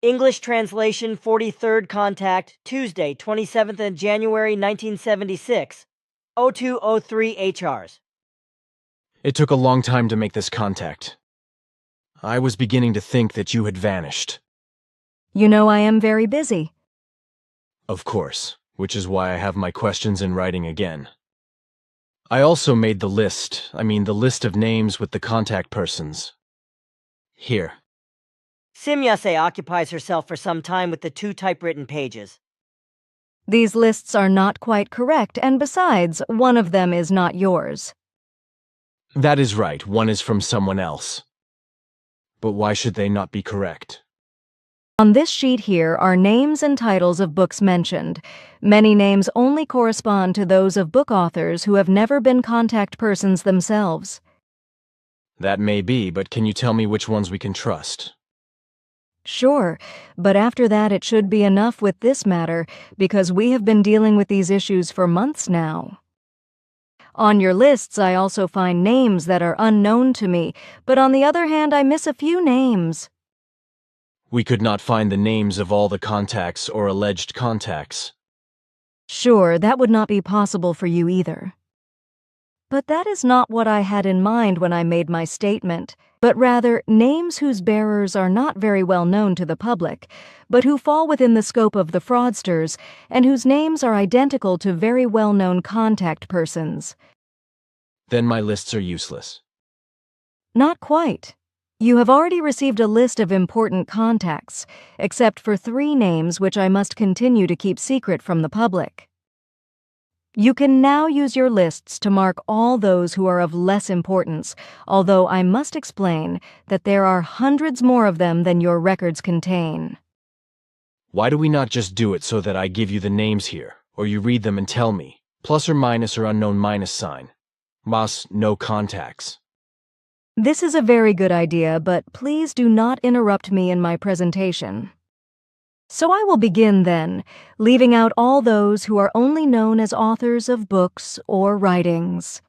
English translation 43rd contact, Tuesday, 27th of January 1976, 0203 HRs. It took a long time to make this contact. I was beginning to think that you had vanished. You know I am very busy. Of course, which is why I have my questions in writing again. I also made the list of names with the contact persons. Here. Simyase occupies herself for some time with the 2 typewritten pages. These lists are not quite correct, and besides, one of them is not yours. That is right, one is from someone else. But why should they not be correct? On this sheet here are names and titles of books mentioned. Many names only correspond to those of book authors who have never been contact persons themselves. That may be, but can you tell me which ones we can trust? Sure, but after that it should be enough with this matter, because we have been dealing with these issues for months now. On your lists I also find names that are unknown to me, but on the other hand I miss a few names. We could not find the names of all the contacts or alleged contacts. Sure, that would not be possible for you either. But that is not what I had in mind when I made my statement, but rather names whose bearers are not very well known to the public, but who fall within the scope of the fraudsters, and whose names are identical to very well-known contact persons. Then my lists are useless. Not quite. You have already received a list of important contacts, except for 3 names which I must continue to keep secret from the public. You can now use your lists to mark all those who are of less importance, although I must explain that there are hundreds more of them than your records contain. Why do we not just do it so that I give you the names here, or you read them and tell me, plus or minus or unknown minus sign? Mas, no contacts. This is a very good idea, but please do not interrupt me in my presentation. So I will begin then, leaving out all those who are only known as authors of books or writings.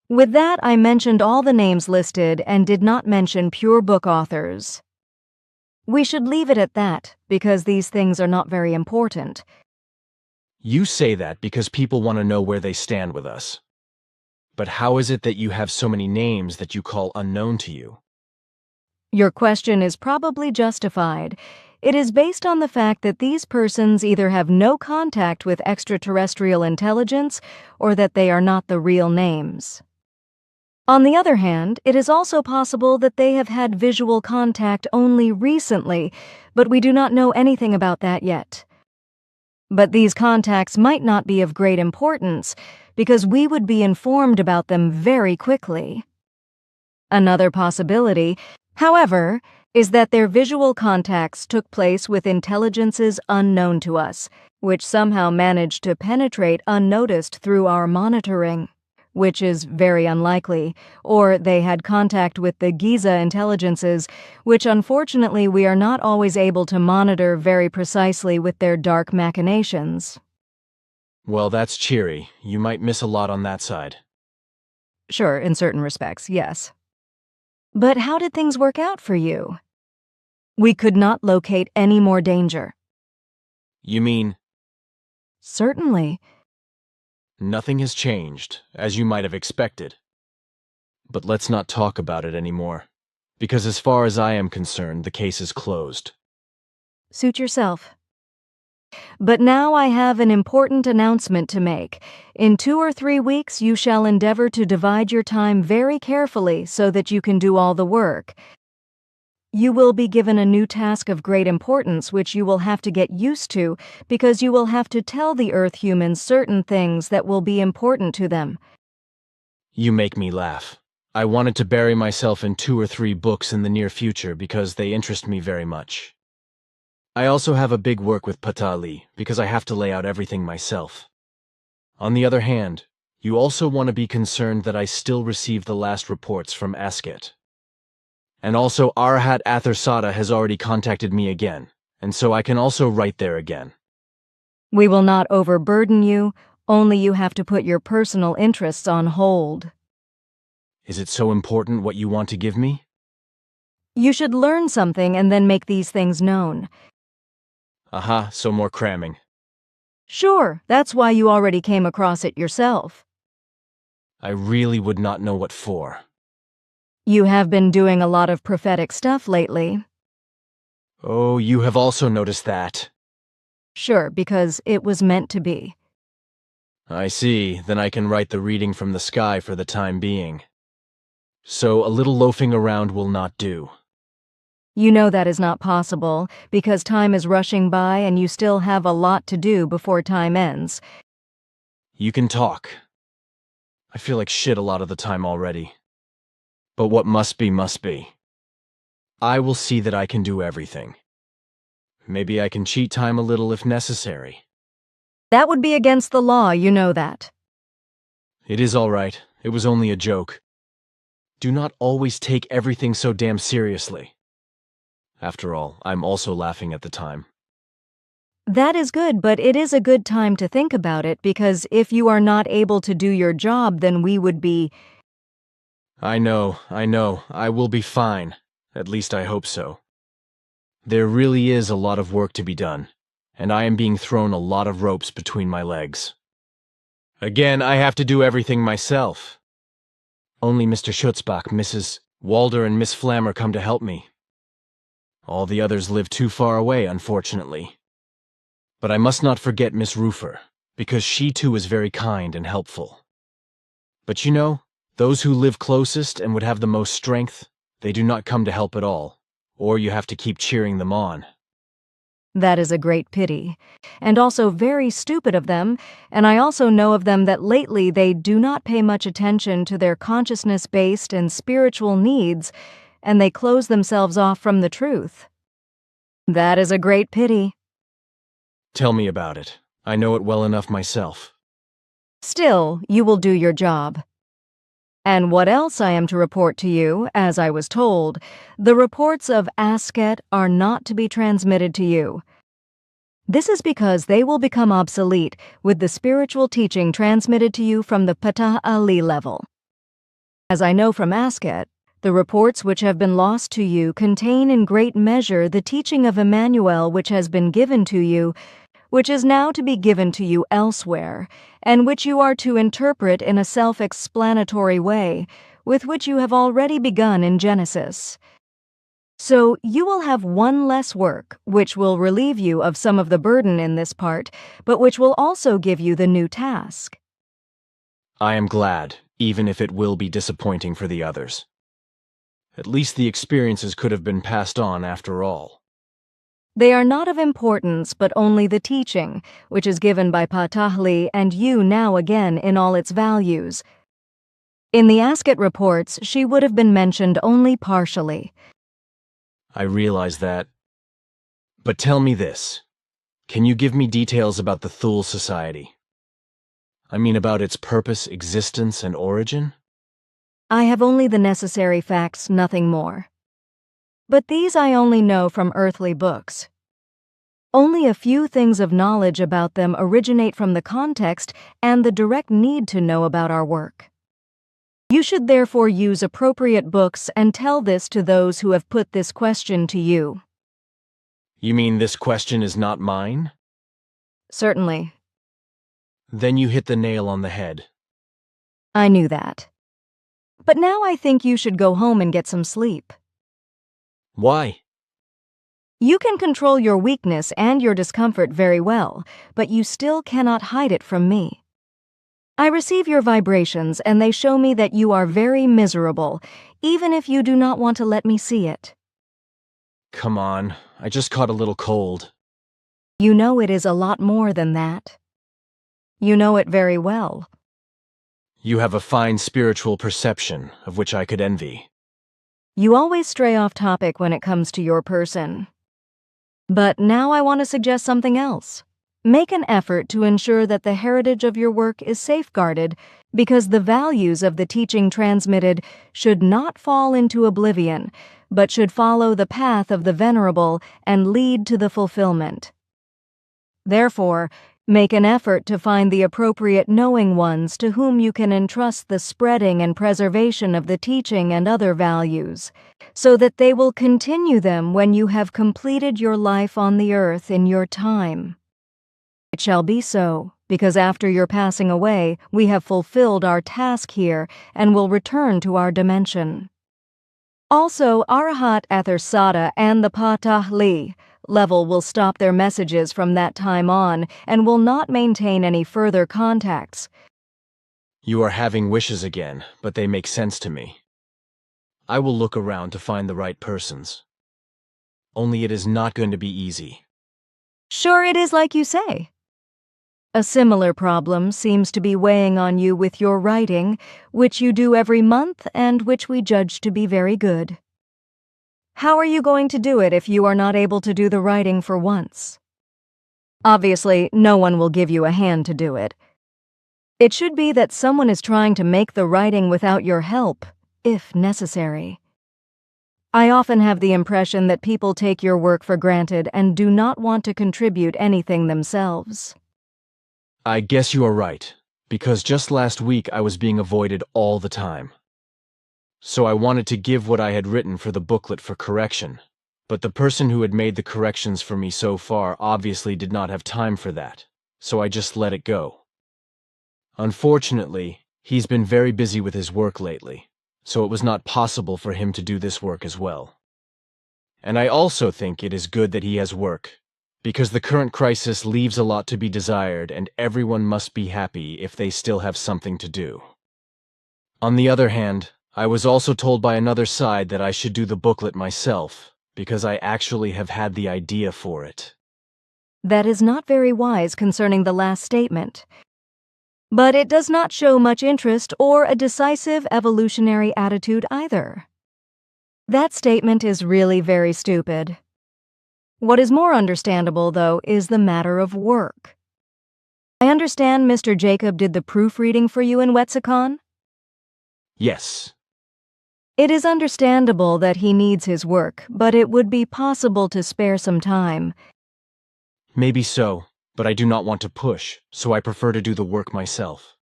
With that, I mentioned all the names listed and did not mention pure book authors. We should leave it at that, because these things are not very important. You say that because people want to know where they stand with us. But how is it that you have so many names that you call unknown to you? Your question is probably justified. It is based on the fact that these persons either have no contact with extraterrestrial intelligence or that they are not the real names. On the other hand, it is also possible that they have had visual contact only recently, but we do not know anything about that yet. But these contacts might not be of great importance, because we would be informed about them very quickly. Another possibility, however, is that their visual contacts took place with intelligences unknown to us, which somehow managed to penetrate unnoticed through our monitoring, which is very unlikely, or they had contact with the Giza intelligences, which unfortunately we are not always able to monitor very precisely with their dark machinations. Well, that's cheery. You might miss a lot on that side. Sure, in certain respects, yes. But how did things work out for you? We could not locate any more danger. You mean? Certainly. Nothing has changed, as you might have expected. But let's not talk about it anymore, because as far as I am concerned, the case is closed. Suit yourself. But now I have an important announcement to make. In 2 or 3 weeks, you shall endeavor to divide your time very carefully so that you can do all the work. You will be given a new task of great importance which you will have to get used to, because you will have to tell the Earth humans certain things that will be important to them. You make me laugh. I wanted to bury myself in 2 or 3 books in the near future because they interest me very much. I also have a big work with Patali because I have to lay out everything myself. On the other hand, you also want to be concerned that I still receive the last reports from Asket. And also Arhat Athersata has already contacted me again, and so I can also write there again. We will not overburden you, only you have to put your personal interests on hold. Is it so important what you want to give me? You should learn something and then make these things known. Aha, so more cramming. Sure, that's why you already came across it yourself. I really would not know what for. You have been doing a lot of prophetic stuff lately. Oh, you have also noticed that. Sure, because it was meant to be. I see, then I can write the reading from the sky for the time being. So a little loafing around will not do. You know that is not possible, because time is rushing by and you still have a lot to do before time ends. You can talk. I feel like shit a lot of the time already. But what must be, must be. I will see that I can do everything. Maybe I can cheat time a little if necessary. That would be against the law, you know that. It is all right. It was only a joke. Do not always take everything so damn seriously. After all, I'm also laughing at the time. That is good, but it is a good time to think about it, because if you are not able to do your job, then we would be... I know. I will be fine. At least I hope so. There really is a lot of work to be done, and I am being thrown a lot of ropes between my legs. Again, I have to do everything myself. Only Mr. Schutzbach, Mrs. Walder, and Miss Flammer come to help me. All the others live too far away, unfortunately. But I must not forget Miss Rufer, because she too is very kind and helpful. But you know, those who live closest and would have the most strength, they do not come to help at all, or you have to keep cheering them on. That is a great pity, and also very stupid of them, and I also know of them that lately they do not pay much attention to their consciousness-based and spiritual needs, and they close themselves off from the truth. That is a great pity. Tell me about it. I know it well enough myself. Still, you will do your job. And what else I am to report to you, as I was told, the reports of Asket are not to be transmitted to you. This is because they will become obsolete with the spiritual teaching transmitted to you from the Patah Ali level. As I know from Asket, the reports which have been lost to you contain in great measure the teaching of Emmanuel which has been given to you, which is now to be given to you elsewhere, and which you are to interpret in a self-explanatory way, with which you have already begun in Genesis. So you will have one less work, which will relieve you of some of the burden in this part, but which will also give you the new task. I am glad, even if it will be disappointing for the others. At least the experiences could have been passed on after all. They are not of importance, but only the teaching, which is given by Patahli and you now again in all its values. In the Asket reports, she would have been mentioned only partially. I realize that. But tell me this. Can you give me details about the Thule Society? I mean about its purpose, existence, and origin? I have only the necessary facts, nothing more. But these I only know from earthly books. Only a few things of knowledge about them originate from the context and the direct need to know about our work. You should therefore use appropriate books and tell this to those who have put this question to you. You mean this question is not mine? Certainly. Then you hit the nail on the head. I knew that. But now I think you should go home and get some sleep. Why? You can control your weakness and your discomfort very well, but you still cannot hide it from me. I receive your vibrations and they show me that you are very miserable, even if you do not want to let me see it. Come on, I just caught a little cold. You know it is a lot more than that. You know it very well. You have a fine spiritual perception, of which I could envy. You always stray off topic when it comes to your person. But now I want to suggest something else. Make an effort to ensure that the heritage of your work is safeguarded, because the values of the teaching transmitted should not fall into oblivion, but should follow the path of the Venerable and lead to the fulfillment. Therefore, make an effort to find the appropriate knowing ones to whom you can entrust the spreading and preservation of the teaching and other values, so that they will continue them when you have completed your life on the earth in your time. It shall be so, because after your passing away, we have fulfilled our task here and will return to our dimension. Also, Arahat Athersata and the Patahli level will stop their messages from that time on and will not maintain any further contacts. You are having wishes again, but they make sense to me. I will look around to find the right persons. Only it is not going to be easy. Sure it is like you say. A similar problem seems to be weighing on you with your writing, which you do every month and which we judge to be very good. How are you going to do it if you are not able to do the writing for once? Obviously, no one will give you a hand to do it. It should be that someone is trying to make the writing without your help, if necessary. I often have the impression that people take your work for granted and do not want to contribute anything themselves. I guess you are right, because just last week I was being avoided all the time. So I wanted to give what I had written for the booklet for correction, but the person who had made the corrections for me so far obviously did not have time for that, so I just let it go. Unfortunately, he's been very busy with his work lately, so it was not possible for him to do this work as well. And I also think it is good that he has work, because the current crisis leaves a lot to be desired and everyone must be happy if they still have something to do. On the other hand, I was also told by another side that I should do the booklet myself, because I actually have had the idea for it. That is not very wise concerning the last statement. But it does not show much interest or a decisive evolutionary attitude either. That statement is really very stupid. What is more understandable, though, is the matter of work. I understand Mr. Jacob did the proofreading for you in Wetsicon? Yes. It is understandable that he needs his work, but it would be possible to spare some time. Maybe so, but I do not want to push, so I prefer to do the work myself.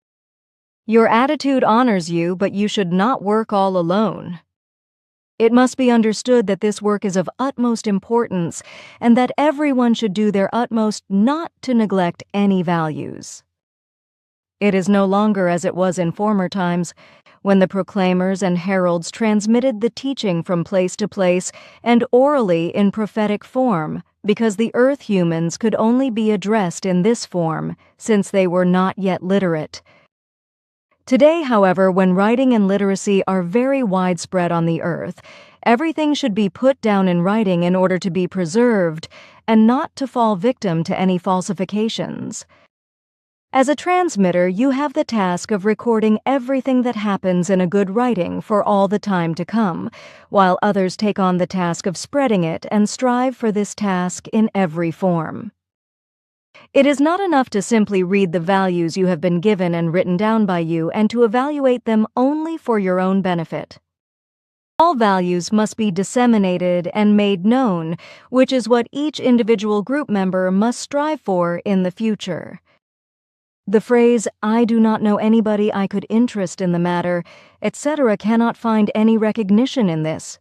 Your attitude honors you, but you should not work all alone. It must be understood that this work is of utmost importance and that everyone should do their utmost not to neglect any values. It is no longer as it was in former times, when the proclaimers and heralds transmitted the teaching from place to place and orally in prophetic form, because the earth humans could only be addressed in this form, since they were not yet literate. Today, however, when writing and literacy are very widespread on the earth, everything should be put down in writing in order to be preserved and not to fall victim to any falsifications. As a transmitter, you have the task of recording everything that happens in a good writing for all the time to come, while others take on the task of spreading it and strive for this task in every form. It is not enough to simply read the values you have been given and written down by you and to evaluate them only for your own benefit. All values must be disseminated and made known, which is what each individual group member must strive for in the future. The phrase, "I do not know anybody I could interest in the matter," etc. cannot find any recognition in this.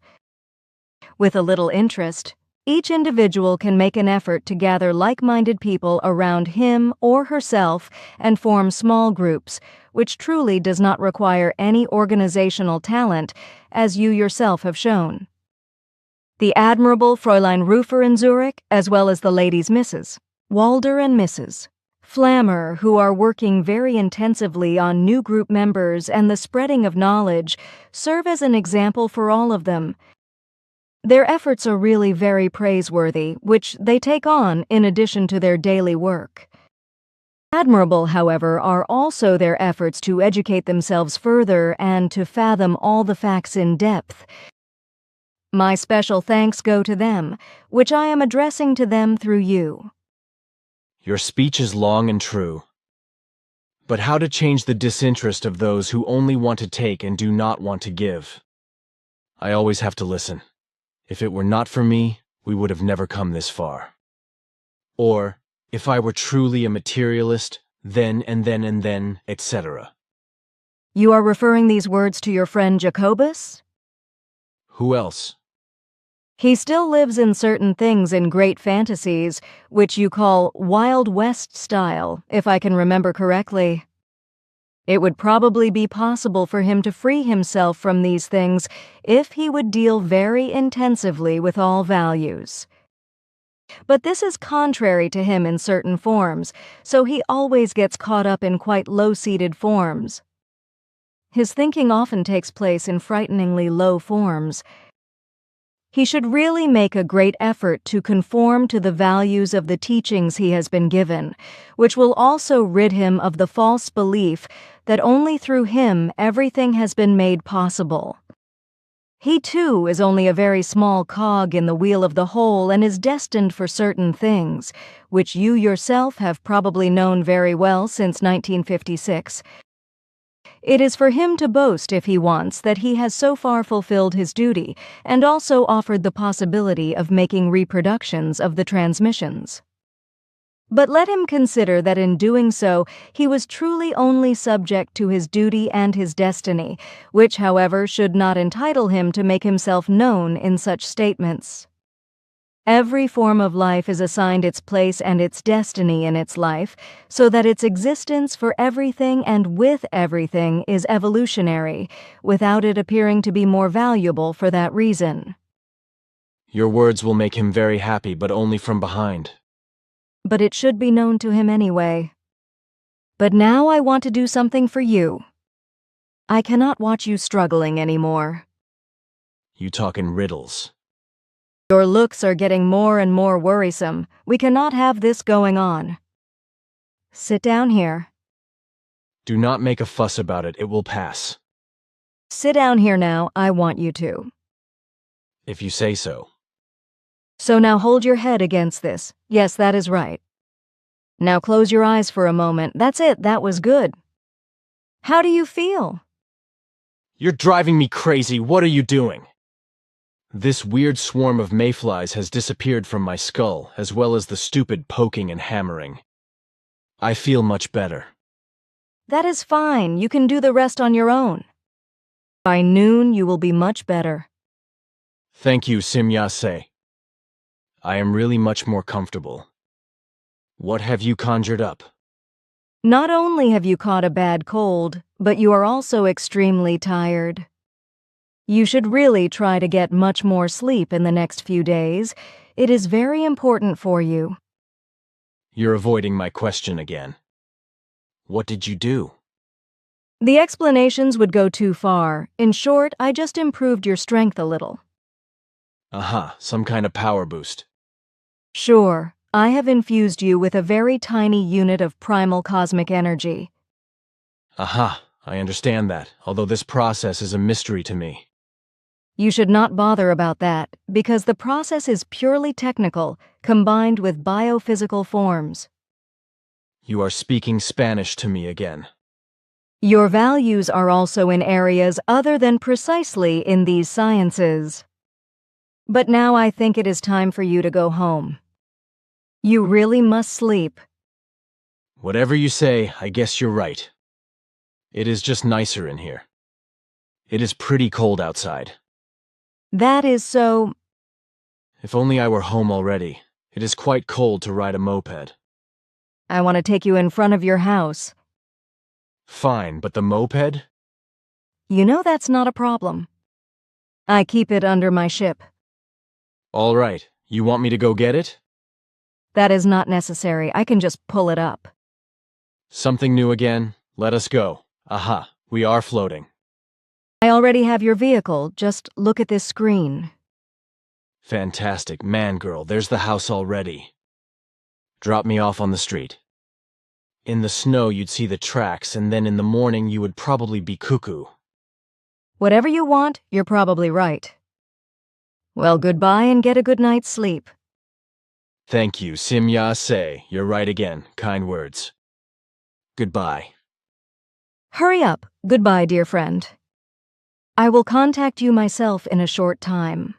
With a little interest, each individual can make an effort to gather like-minded people around him or herself and form small groups, which truly does not require any organizational talent, as you yourself have shown. The admirable Fräulein Rufer in Zurich, as well as the ladies Mrs. Walder and Mrs. Flammer, who are working very intensively on new group members and the spreading of knowledge, serve as an example for all of them. Their efforts are really very praiseworthy, which they take on in addition to their daily work. Admirable, however, are also their efforts to educate themselves further and to fathom all the facts in depth. My special thanks go to them, which I am addressing to them through you. Your speech is long and true. But how to change the disinterest of those who only want to take and do not want to give? I always have to listen. If it were not for me, we would have never come this far. Or, if I were truly a materialist, then and then and then, etc. You are referring these words to your friend Jacobus? Who else? He still lives in certain things in great fantasies, which you call Wild West style, if I can remember correctly. It would probably be possible for him to free himself from these things if he would deal very intensively with all values. But this is contrary to him in certain forms, so he always gets caught up in quite low-seated forms. His thinking often takes place in frighteningly low forms. He should really make a great effort to conform to the values of the teachings he has been given, which will also rid him of the false belief that only through him everything has been made possible. He, too, is only a very small cog in the wheel of the whole and is destined for certain things, which you yourself have probably known very well since 1956. It is for him to boast, if he wants, that he has so far fulfilled his duty, and also offered the possibility of making reproductions of the transmissions. But let him consider that in doing so, he was truly only subject to his duty and his destiny, which, however, should not entitle him to make himself known in such statements. Every form of life is assigned its place and its destiny in its life, so that its existence for everything and with everything is evolutionary, without it appearing to be more valuable for that reason. Your words will make him very happy, but only from behind. But it should be known to him anyway. But now I want to do something for you. I cannot watch you struggling anymore. You talk in riddles. Your looks are getting more and more worrisome. We cannot have this going on. Sit down here. Do not make a fuss about it, it will pass. Sit down here now, I want you to. If you say so. So now hold your head against this. Yes, that is right. Now close your eyes for a moment. That's it, that was good. How do you feel? You're driving me crazy, what are you doing? This weird swarm of mayflies has disappeared from my skull, as well as the stupid poking and hammering. I feel much better. That is fine. You can do the rest on your own. By noon, you will be much better. Thank you, Simyase. I am really much more comfortable. What have you conjured up? Not only have you caught a bad cold, but you are also extremely tired. You should really try to get much more sleep in the next few days. It is very important for you. You're avoiding my question again. What did you do? The explanations would go too far. In short, I just improved your strength a little. Aha, some kind of power boost. Sure, I have infused you with a very tiny unit of primal cosmic energy. Aha, I understand that, although this process is a mystery to me. You should not bother about that, because the process is purely technical, combined with biophysical forms. You are speaking Spanish to me again. Your values are also in areas other than precisely in these sciences. But now I think it is time for you to go home. You really must sleep. Whatever you say, I guess you're right. It is just nicer in here. It is pretty cold outside. That is so... If only I were home already. It is quite cold to ride a moped. I want to take you in front of your house. Fine, but the moped? You know that's not a problem. I keep it under my ship. All right, you want me to go get it? That is not necessary. I can just pull it up. Something new again? Let us go. Aha, we are floating. I already have your vehicle. Just look at this screen. Fantastic. Man, girl, there's the house already. Drop me off on the street. In the snow, you'd see the tracks, and then in the morning, you would probably be cuckoo. Whatever you want, you're probably right. Well, goodbye and get a good night's sleep. Thank you, Simyase. You're right again. Kind words. Goodbye. Hurry up. Goodbye, dear friend. I will contact you myself in a short time.